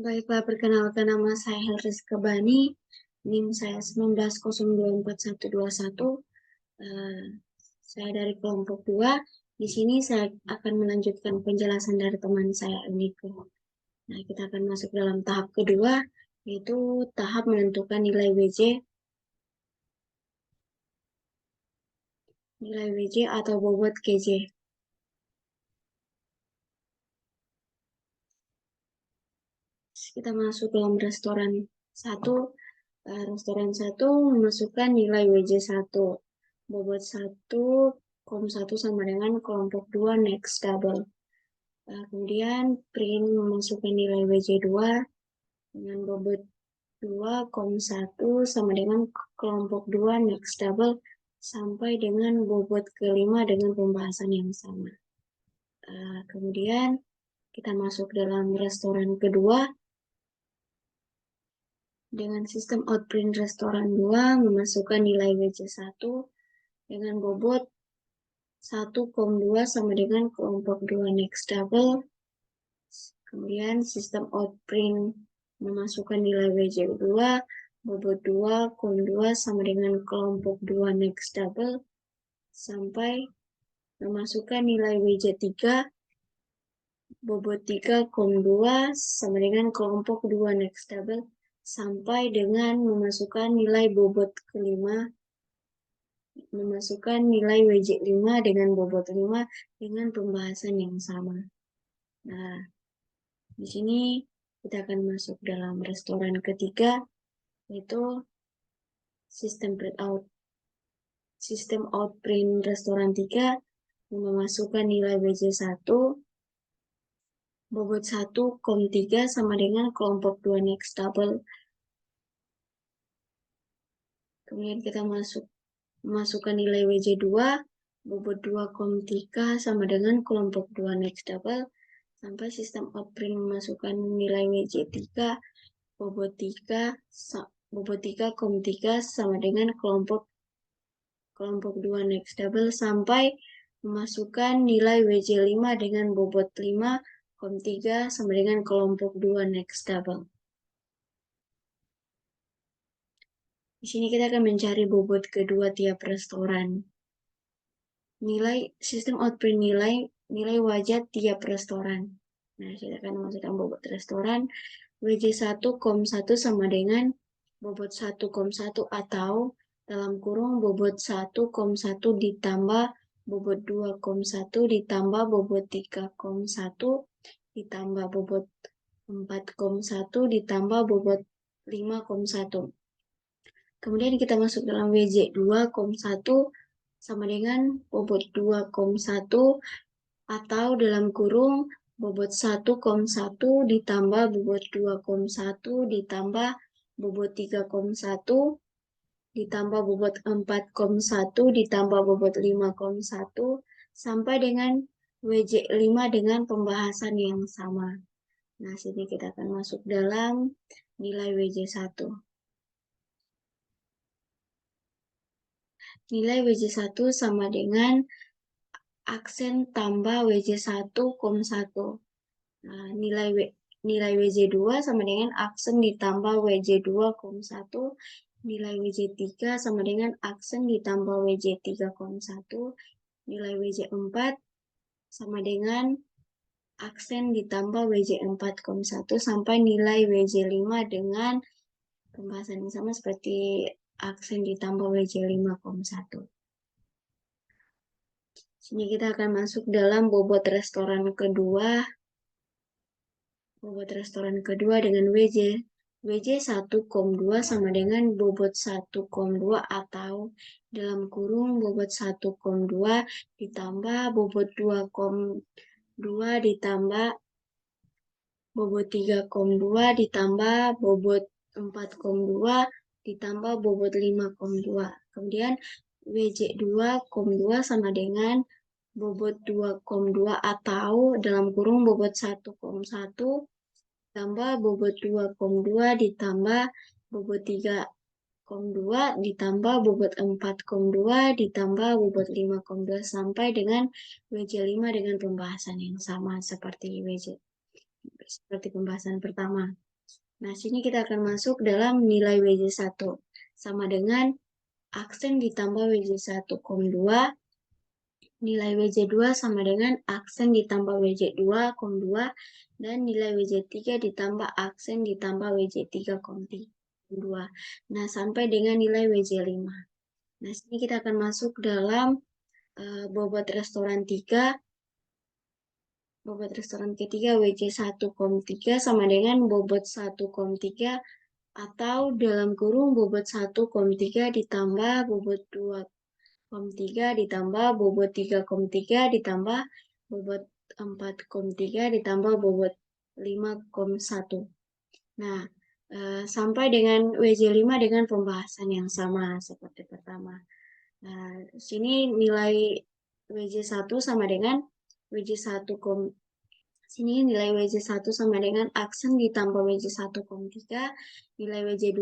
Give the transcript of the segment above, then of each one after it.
Baiklah, perkenalkan nama saya Helriska Bani, NIM saya 19024121. Saya dari kelompok 2. Di sini saya akan melanjutkan penjelasan dari teman saya, Eniko. Nah, kita akan masuk dalam tahap kedua, yaitu tahap menentukan nilai WJ atau bobot KJ. Kita masuk dalam restoran 1. Restoran 1 memasukkan nilai WJ1. Bobot 1, kom 1 sama dengan kelompok 2 next double. Kemudian print memasukkan nilai WJ2 dengan bobot 2, kom 1 sama dengan kelompok 2 next double sampai dengan bobot kelima dengan pembahasan yang sama. Kemudian kita masuk dalam restoran kedua. Dengan sistem outprint restoran 2 memasukkan nilai WJ1 dengan bobot 1,2 sama dengan kelompok 2 next double. Kemudian sistem outprint memasukkan nilai WJ2 bobot 2,2 sama dengan kelompok 2 next double sampai memasukkan nilai WJ3 bobot 3,2 sama dengan kelompok 2 next double sampai dengan memasukkan nilai bobot kelima, memasukkan nilai WJ5 dengan bobot 5 dengan pembahasan yang sama. Nah, di sini kita akan masuk dalam restoran ketiga, yaitu sistem outprint restoran 3 memasukkan nilai WJ1 bobot 1,3 sama dengan kelompok 2 next double. Kemudian kita masukkan nilai WJ2 bobot 2,3 sama dengan kelompok 2 next double sampai sistem outprint memasukkan nilai WJ3 bobot 3,3 sama dengan kelompok 2 next double sampai memasukkan nilai WJ5 dengan bobot 5,3 sama dengan kelompok 2 next double. Di sini kita akan mencari bobot kedua tiap restoran. Nilai sistem outprint nilai wajah tiap restoran. Nah, kita akan memasukkan bobot restoran WJ1, kom 1 sama dengan bobot 1,1 atau dalam kurung bobot 1,1 ditambah bobot 2,1 ditambah bobot 3,1 ditambah bobot 4,1 ditambah bobot 5,1. Kemudian kita masuk dalam WJ2, kom 1 sama dengan bobot 2,1 atau dalam kurung bobot 1,1 ditambah bobot 2,1 ditambah bobot 3,1 ditambah bobot 4,1 ditambah bobot 5,1 sampai dengan WJ5 dengan pembahasan yang sama. Nah, sini kita akan masuk dalam nilai WJ1. Nilai WJ1 sama dengan aksen tambah WJ1, kom 1. Nah, nilai WJ2 sama dengan aksen ditambah WJ2, kom 1. Nilai WJ3 sama dengan aksen ditambah WJ3, kom 1. Nilai WJ4 sama dengan aksen ditambah WJ4, kom 1. Sampai nilai WJ5 dengan pembahasan yang sama seperti aksen ditambah WJ5, kom 1. Sini kita akan masuk dalam bobot restoran kedua. Bobot restoran kedua dengan WJ 1,2 sama dengan bobot 1,2 atau dalam kurung bobot 1,2 ditambah bobot 2,2 ditambah bobot 3,2 ditambah bobot 4,2 ditambah bobot 5,2. Kemudian WJ2,2 sama dengan bobot 2,2 atau dalam kurung bobot 1,1 ditambah bobot 2,2 ditambah bobot 3,2 ditambah bobot 4,2 ditambah bobot 5,2 sampai dengan WJ5 dengan pembahasan yang sama seperti pembahasan pertama. Nah, sini kita akan masuk dalam nilai WJ1 sama dengan aksen ditambah WJ1, 2, nilai WJ2 sama dengan aksen ditambah WJ2, 2, dan nilai WJ3 ditambah aksen ditambah WJ3, 2. Nah, sampai dengan nilai WJ5. Nah, sini kita akan masuk dalam bobot restoran 3. Bobot restoran ketiga WJ1, 3 sama dengan bobot 1, 3 atau dalam kurung bobot 1, 3 ditambah bobot 2, 3 ditambah bobot 3, 3 ditambah bobot 4, 3 ditambah bobot 5, 1. Nah, sampai dengan WJ5 dengan pembahasan yang sama seperti pertama. Nah, sini nilai WJ1 sama dengan WJ1, sini nilai WJ1 sama dengan aksen ditambah WJ1, 3, nilai WJ2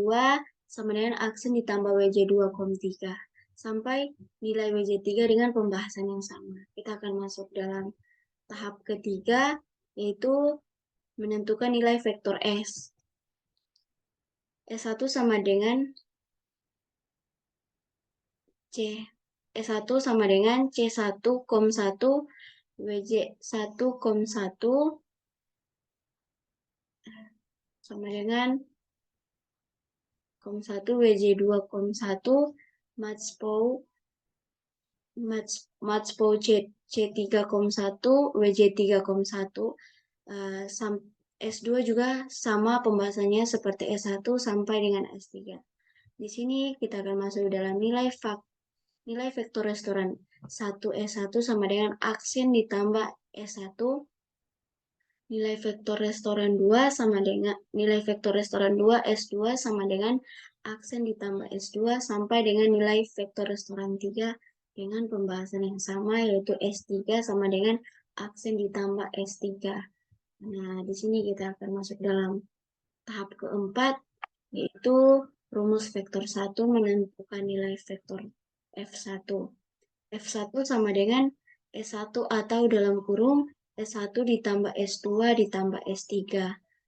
sama dengan aksen ditambah WJ2, 3, sampai nilai WJ3 dengan pembahasan yang sama. Kita akan masuk dalam tahap ketiga, yaitu menentukan nilai vektor S. S1 sama dengan C. S1 sama dengan C1, 1, WJ1, 1, sama dengan 1, WJ2, 1, Matspo C3, 1, WJ3, 1, S2 juga sama pembahasannya seperti S1 sampai dengan S3. Di sini kita akan masuk dalam nilai vektor restoran 1 S1 sama dengan aksen ditambah S1, nilai vektor restoran 2 sama dengan nilai vektor restoran 2 S2 sama dengan aksen ditambah S2 sampai dengan nilai vektor restoran 3 dengan pembahasan yang sama, yaitu S3 sama dengan aksen ditambah S3. Nah, di sini kita akan masuk dalam tahap keempat, yaitu rumus vektor 1 menentukan nilai vektor F1. F1 sama dengan S1 atau dalam kurung S1 ditambah S2 ditambah S3.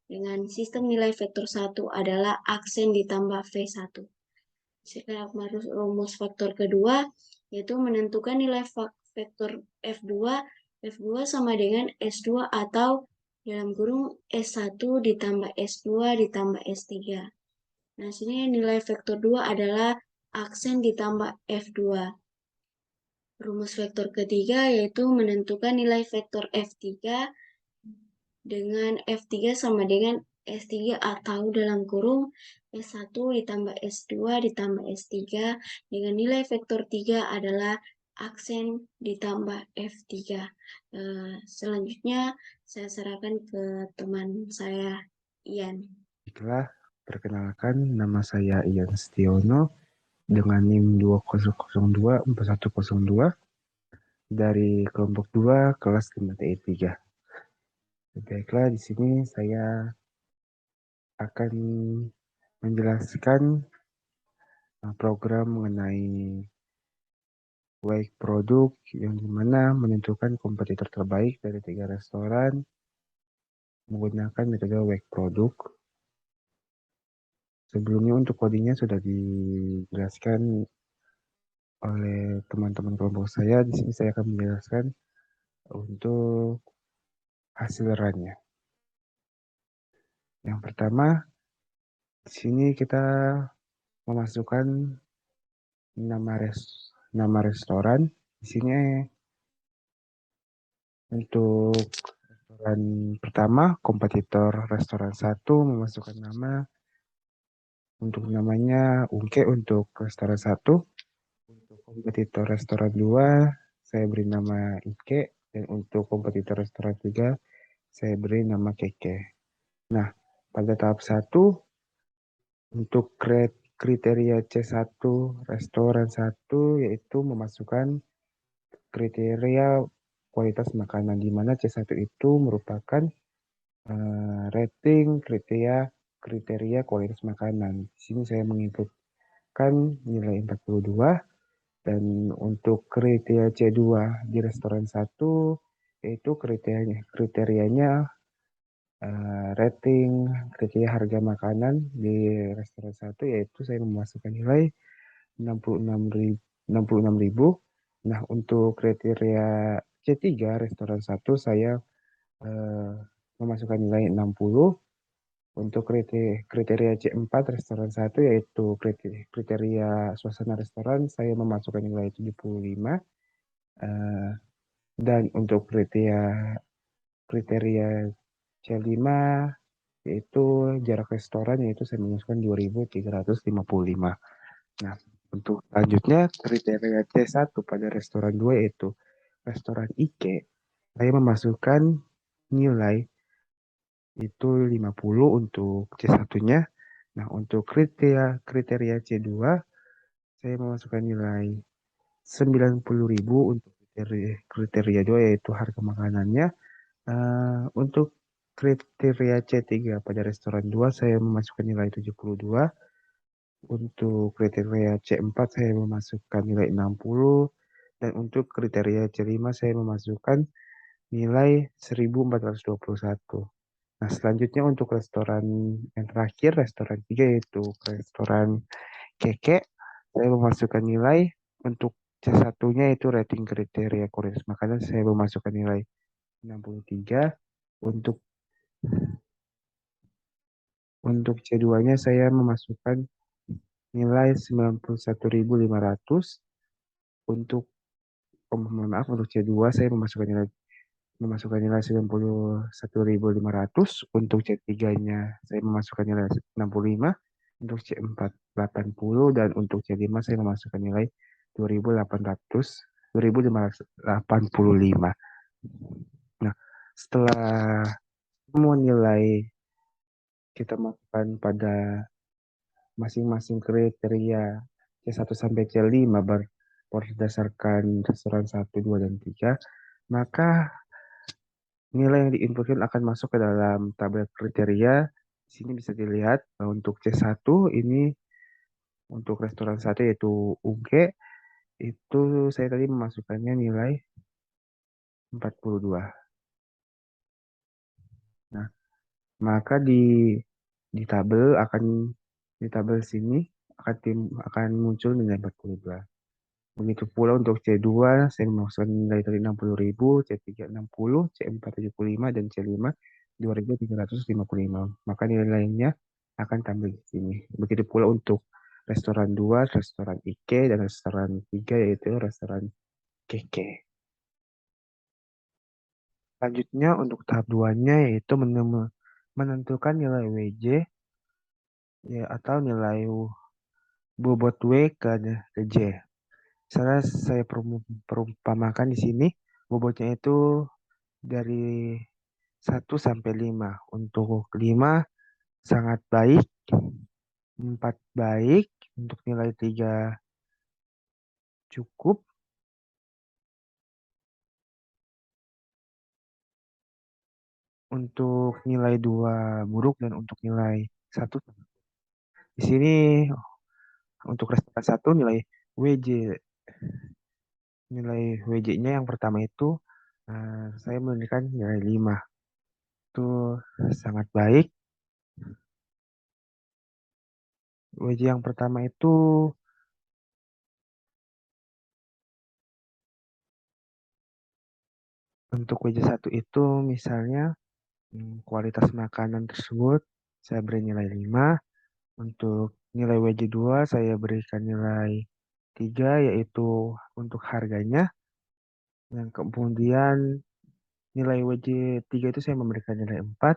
Dengan sistem nilai vektor 1 adalah aksen ditambah V1. Sekarang rumus faktor kedua, yaitu menentukan nilai vektor F2. F2 sama dengan S2 atau dalam kurung S1 ditambah S2 ditambah S3. Nah, sini nilai vektor 2 adalah aksen ditambah F2. Rumus vektor ketiga yaitu menentukan nilai vektor F3 dengan F3 sama dengan S3 atau dalam kurung S1 ditambah S2 ditambah S3 dengan nilai vektor 3 adalah aksen ditambah F3. Selanjutnya saya serahkan ke teman saya, Ian. Baiklah, perkenalkan nama saya Ian Setiono dengan NIM 20024102 dari kelompok 2 kelas 5 TI 3. Baiklah, di sini saya akan menjelaskan program mengenai Wake Product yang dimana menentukan kompetitor terbaik dari 3 restoran menggunakan metode Wake Product. Sebelumnya untuk codingnya sudah dijelaskan oleh teman-teman kelompok saya. Di sini saya akan menjelaskan untuk hasil runnya. Yang pertama, di sini kita memasukkan nama restoran. Di sini untuk restoran pertama, kompetitor restoran 1 memasukkan nama. Untuk namanya Ungke untuk restoran 1. Untuk kompetitor restoran 2, saya beri nama Ike. Dan untuk kompetitor restoran 3, saya beri nama Keke. Nah, pada tahap 1, untuk kriteria C1 restoran 1 yaitu memasukkan kriteria kualitas makanan, di mana C1 itu merupakan rating kriteria kualitas makanan. Di sini saya menginputkan nilai 42, dan untuk kriteria C2 di restoran 1 yaitu kriterianya rating kriteria harga makanan di restoran satu, yaitu saya memasukkan nilai 66.000. Nah, untuk kriteria C3 restoran satu saya eh, memasukkan nilai 60. Untuk kriteria C4 restoran satu, yaitu kriteria suasana restoran, saya memasukkan nilai 75. Eh, dan untuk kriteria C5, yaitu jarak restoran, yaitu saya memasukkan 2.355. Nah, untuk selanjutnya kriteria C1 pada restoran 2, yaitu restoran IK, saya memasukkan nilai itu 50 untuk C1-nya. Nah, untuk kriteria C2, saya memasukkan nilai 90.000 untuk kriteria 2, yaitu harga makanannya. Untuk kriteria C3 pada restoran 2, saya memasukkan nilai 72. Untuk kriteria C4, saya memasukkan nilai 60. Dan untuk kriteria C5, saya memasukkan nilai 1.421. Nah, selanjutnya untuk restoran yang terakhir, restoran 3, yaitu restoran Keke, saya memasukkan nilai untuk C1-nya, itu rating kriteria kualitas makanan, saya memasukkan nilai 63. Untuk C2-nya saya memasukkan nilai 91.500. Untuk mohon maaf, untuk C2 saya memasukkan nilai 91.500. Untuk C3-nya saya memasukkan nilai 65. Untuk C4 80, dan untuk C5 saya memasukkan nilai 2.800, 2.585. Nah, setelah semua nilai kita masukkan pada masing-masing kriteria C1 sampai C5 berdasarkan restoran satu, 2, dan 3, maka nilai yang diinputkan akan masuk ke dalam tabel kriteria. Di sini bisa dilihat untuk C1 ini, untuk restoran satu yaitu UG, itu saya tadi memasukkannya nilai 42. Nah, maka di tabel sini akan muncul nilai 42. Begitu pula untuk C2, saya memasukkan nilai tadi 60.000, C3 60, C4 75, dan C5 2.355. Maka nilai lainnya akan tampil di sini. Begitu pula untuk restoran 2, restoran IK, dan restoran 3, yaitu restoran KK. Selanjutnya untuk tahap 2-nya, yaitu menentukan nilai WJ, ya, atau nilai bobot W ke J. Misalnya saya perumpamakan di sini, bobotnya itu dari 1 sampai 5. Untuk 5 sangat baik, 4 baik, untuk nilai 3 cukup, untuk nilai 2 buruk, dan untuk nilai 1. Di sini untuk restoran 1 WJ, nilai WJ-nya yang pertama itu saya memberikan nilai 5. Itu sangat baik. WJ yang pertama itu untuk WJ1 itu misalnya kualitas makanan tersebut saya beri nilai 5. Untuk nilai WJ2 saya berikan nilai 3, yaitu untuk harganya. Yang kemudian nilai WJ3 itu saya memberikan nilai 4,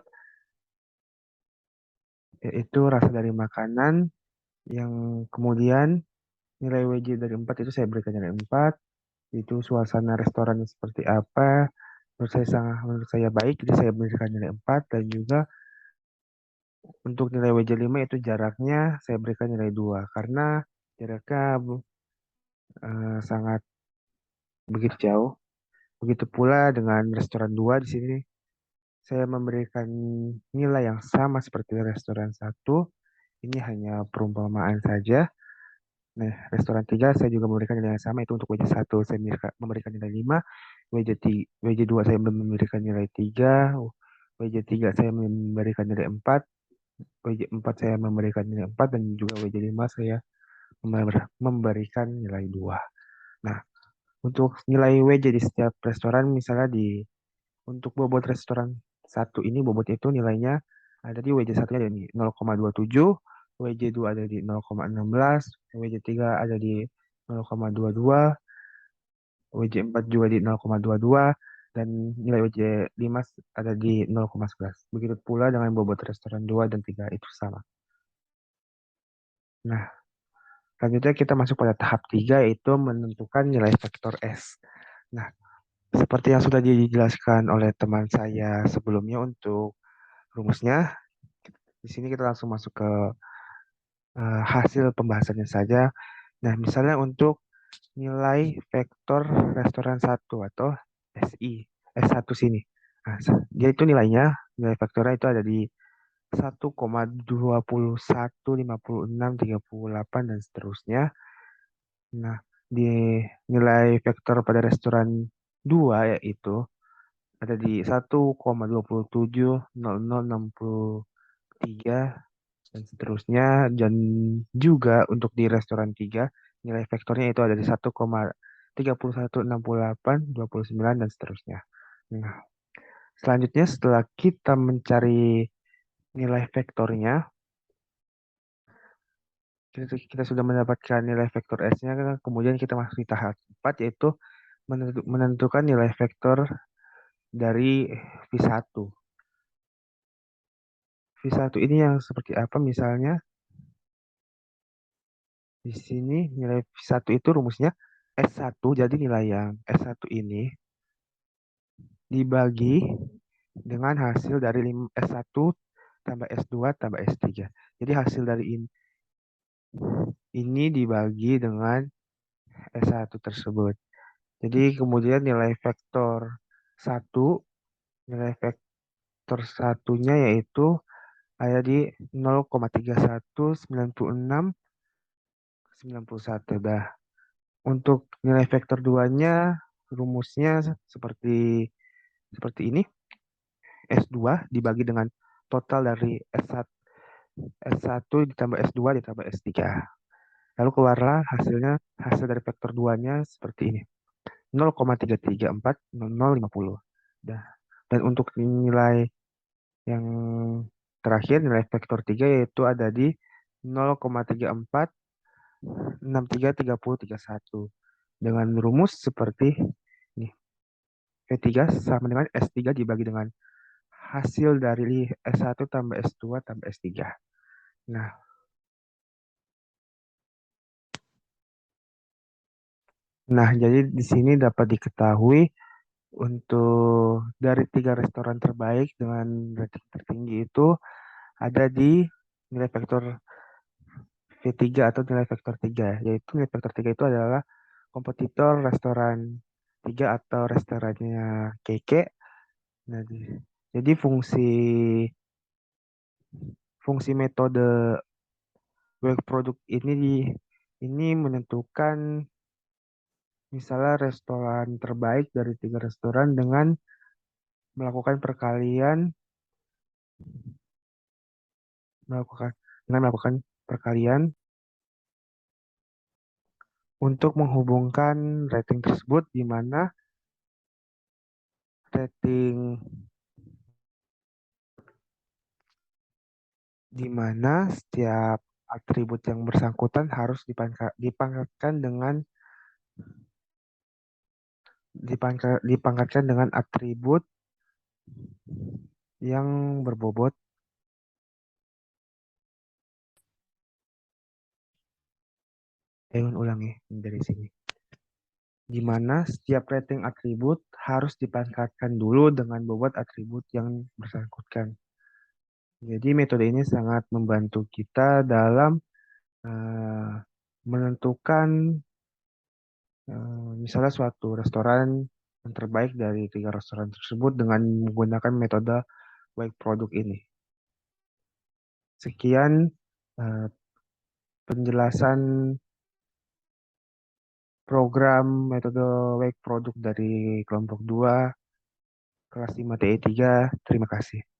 yaitu rasa dari makanan. Yang kemudian nilai WJ dari 4 itu saya berikan nilai 4, itu suasana restorannya seperti apa. Menurut saya baik, jadi saya berikan nilai 4. Dan juga untuk nilai WJ5 itu jaraknya saya berikan nilai 2, karena jaraknya sangat begitu jauh. Begitu pula dengan restoran 2, di sini saya memberikan nilai yang sama seperti restoran satu. Ini hanya perumpamaan saja. Nah, restoran 3 saya juga memberikan nilai yang sama, itu untuk WJ1 saya memberikan nilai 5, WJ2 saya memberikan nilai 3, WJ3 saya memberikan nilai 4, WJ4 saya memberikan nilai 4, dan juga WJ5 saya memberikan nilai 2. Nah, untuk nilai WJ di setiap restoran, misalnya untuk bobot restoran satu ini, bobot itu nilainya ada di WJ1 ada di 0,27, WJ2 ada di 0,16, WJ3 ada di 0,22, WJ4 juga di 0,22, dan nilai WJ5 ada di 0,11. Begitu pula dengan bobot restoran 2 dan 3 itu sama. Nah, selanjutnya kita masuk pada tahap 3, yaitu menentukan nilai vektor S. Nah, seperti yang sudah dijelaskan oleh teman saya sebelumnya untuk rumusnya, di sini kita langsung masuk ke hasil pembahasannya saja. Nah, misalnya untuk nilai vektor restoran satu atau SI, S1 sini. Nah, dia itu nilai vektornya itu ada di 1,21, 56, 38, dan seterusnya. Nah, di nilai vektor pada restoran 2 yaitu ada di 1,27, 00, 63, dan seterusnya. Dan juga untuk di restoran 3 nilai vektornya itu ada di 1,31, 68, 29, dan seterusnya. Nah, selanjutnya setelah kita mencari nilai vektornya, kita sudah mendapatkan nilai vektor S-nya, kemudian kita masuk di tahap 4, yaitu menentukan nilai vektor dari V1. V1 ini yang seperti apa misalnya? Di sini nilai V1 itu rumusnya S1, jadi nilai yang S1 ini dibagi dengan hasil dari S1 tambah S2 tambah S3. Jadi hasil dari ini dibagi dengan S1 tersebut. Jadi kemudian nilai vektor 1, nilai vektor satunya yaitu ada di 0,31, 96, 91. Dah. Untuk nilai vektor 2-nya, rumusnya seperti ini. S2 dibagi dengan total dari S1 ditambah S2 ditambah S3. Lalu keluarlah hasil dari vektor 2-nya seperti ini. 0,334, 0050. Dan untuk nilai yang terakhir, nilai vektor 3 yaitu ada di 0,34, 63, 30, 31. Dengan rumus seperti ini. V3 sama dengan S3 dibagi dengan hasil dari S1 tambah S2 tambah S3. Nah, jadi di sini dapat diketahui untuk dari 3 restoran terbaik dengan rating tertinggi itu ada di nilai vektor V3 atau nilai vektor 3, yaitu nilai vektor 3 itu adalah kompetitor restoran 3 atau restorannya Keke. Nah, jadi fungsi metode web product ini menentukan misalnya restoran terbaik dari 3 restoran dengan melakukan melakukan melakukan perkalian untuk menghubungkan rating tersebut, di mana rating di mana setiap atribut yang bersangkutan harus dipangkatkan dengan atribut yang berbobot. Ulangi dari sini. Di mana setiap rating atribut harus dipangkatkan dulu dengan bobot atribut yang bersangkutan. Jadi metode ini sangat membantu kita dalam eh, menentukan misalnya suatu restoran yang terbaik dari 3 restoran tersebut dengan menggunakan metode wake product ini. Sekian eh, penjelasan program metode wake product dari kelompok 2 kelas 5 TE 3. Terima kasih.